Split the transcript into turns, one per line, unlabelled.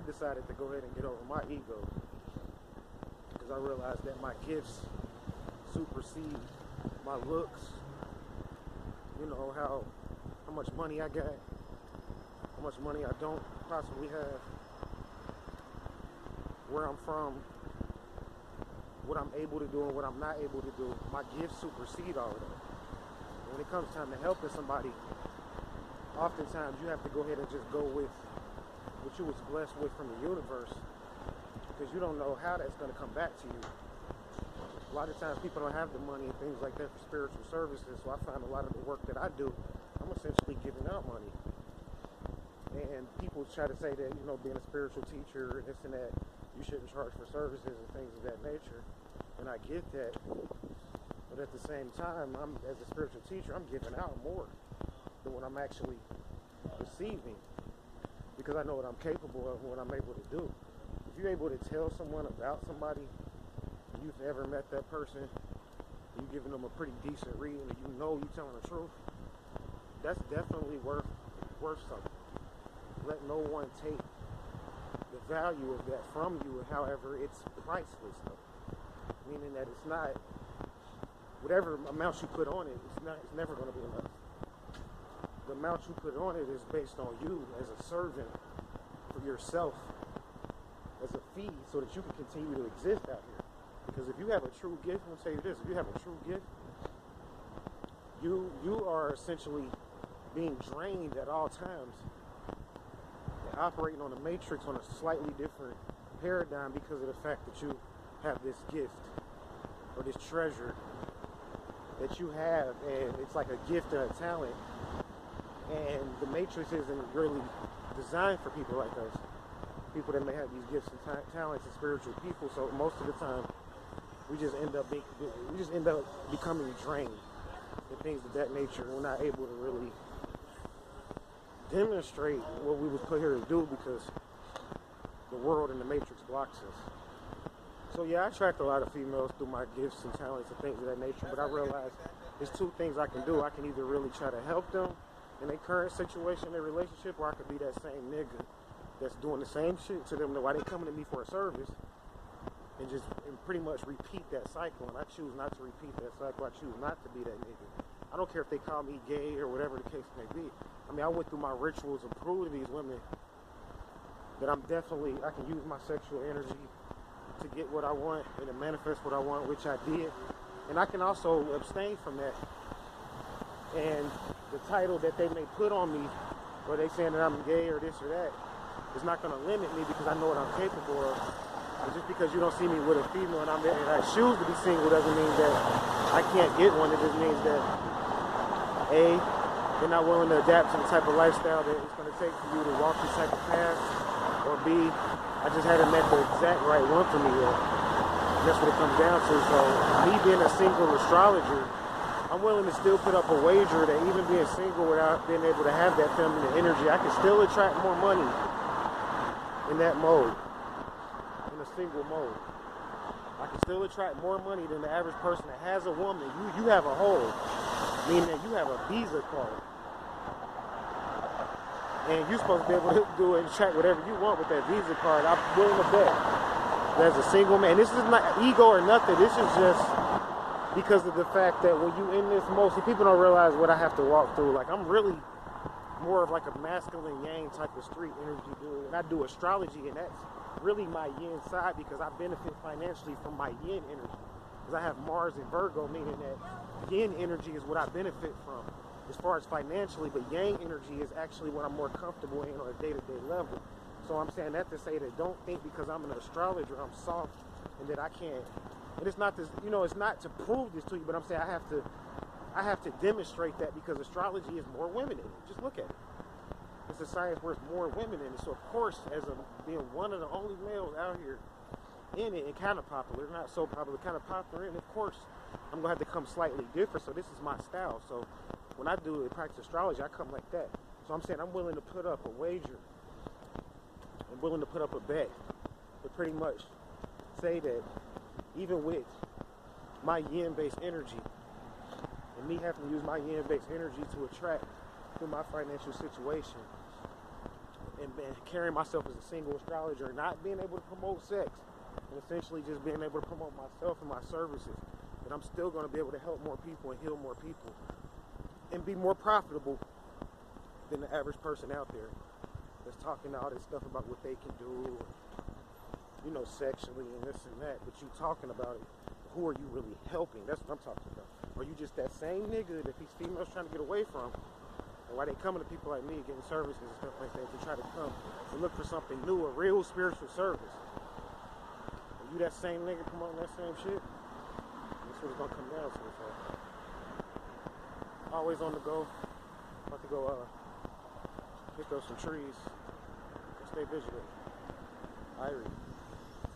decided to go ahead and get over my ego, because I realized that my gifts supersede my looks. You know, how much money I got, how much money I don't possibly have, where I'm from, what I'm able to do and what I'm not able to do. My gifts supersede all of that. And when it comes time to helping somebody, oftentimes you have to go ahead and just go with what you was blessed with from the universe, because you don't know how that's going to come back to you. A lot of times people don't have the money and things like that for spiritual services, so I find a lot of the work that I do, I'm essentially giving out money. And people try to say that, you know, being a spiritual teacher and this and that, you shouldn't charge for services and things of that nature. And I get that. But at the same time, as a spiritual teacher, I'm giving out more than what I'm actually receiving, because I know what I'm capable of and what I'm able to do. If you're able to tell someone about somebody, you've ever met that person, you're giving them a pretty decent read, and you know you're telling the truth, that's definitely worth something. Let no one take the value of that from you. However, it's priceless though, meaning that it's not, whatever amount you put on it, it's never going to be enough. The amount you put on it is based on you as a servant for yourself, as a fee, so that you can continue to exist out here. Because if you have a true gift, I'm going to tell you this, if you have a true gift, you are essentially being drained at all times and operating on a matrix on a slightly different paradigm because of the fact that you have this gift or this treasure that you have, and it's like a gift and a talent, and the matrix isn't really designed for people like us, people that may have these gifts and talents and spiritual people. So most of the time we just end up becoming drained and things of that nature. We're not able to really demonstrate what we was put here to do because the world and the matrix blocks us. So yeah, I attract a lot of females through my gifts and talents and things of that nature, but I realized there's two things I can do. I can either really try to help them in their current situation, their relationship, or I could be that same nigga that's doing the same shit to them why they coming to me for a service, and pretty much repeat that cycle. And I choose not to repeat that cycle. I choose not to be that nigga. I don't care if they call me gay or whatever the case may be. I mean, I went through my rituals and proved to these women that I can use my sexual energy to get what I want and to manifest what I want, which I did. And I can also abstain from that. And the title that they may put on me, or they saying that I'm gay or this or that, is not going to limit me because I know what I'm capable of. And just because you don't see me with a female and I choose to be single doesn't mean that I can't get one. It just means that A, they're not willing to adapt to the type of lifestyle that it's going to take for you to walk this type of path, or B, I just haven't met the exact right one for me yet. And that's what it comes down to. So me being a single astrologer, I'm willing to still put up a wager that even being single without being able to have that feminine energy, I can still attract more money in that mode, in a single mode. I can still attract more money than the average person that has a woman. You have a hole, meaning that you have a visa card. And you're supposed to be able to do and attract whatever you want with that visa card. I'm willing to bet that as a single man, this is not ego or nothing. This is just because of the fact that when you in this mode, see, people don't realize what I have to walk through. Like, I'm really more of like a masculine yang type of street energy dude. And I do astrology, and that's really my yin side because I benefit financially from my yin energy. Because I have Mars in Virgo, meaning that yin energy is what I benefit from as far as financially, but yang energy is actually what I'm more comfortable in on a day-to-day level. So I'm saying that to say that don't think because I'm an astrologer I'm soft and that I can't. And it's not this, it's not to prove this to you, but I'm saying I have to demonstrate that because astrology is more women in it. Just look at it. It's a science where it's more women in it. So of course, being one of the only males out here in it, and kind of popular, not so popular, kind of popular, and of course I'm gonna have to come slightly different. So this is my style. So when I do practice astrology, I come like that. So I'm saying I'm willing to put up a wager. I'm willing to put up a bet to pretty much say that even with my yin-based energy and me having to use my yin-based energy to attract through my financial situation and carrying myself as a single astrologer and not being able to promote sex and essentially just being able to promote myself and my services, that I'm still going to be able to help more people and heal more people and be more profitable than the average person out there that's talking all this stuff about what they can do, you know, sexually and this and that, but you talking about it. Who are you really helping? That's what I'm talking about. Are you just that same nigga that these females trying to get away from? And why they coming to people like me getting services and stuff like that to try to come and look for something new, a real spiritual service? Are you that same nigga promoting that same shit? That's what it's gonna come down to. So always on the go. About to go pick up some trees. Stay vigilant. Irie.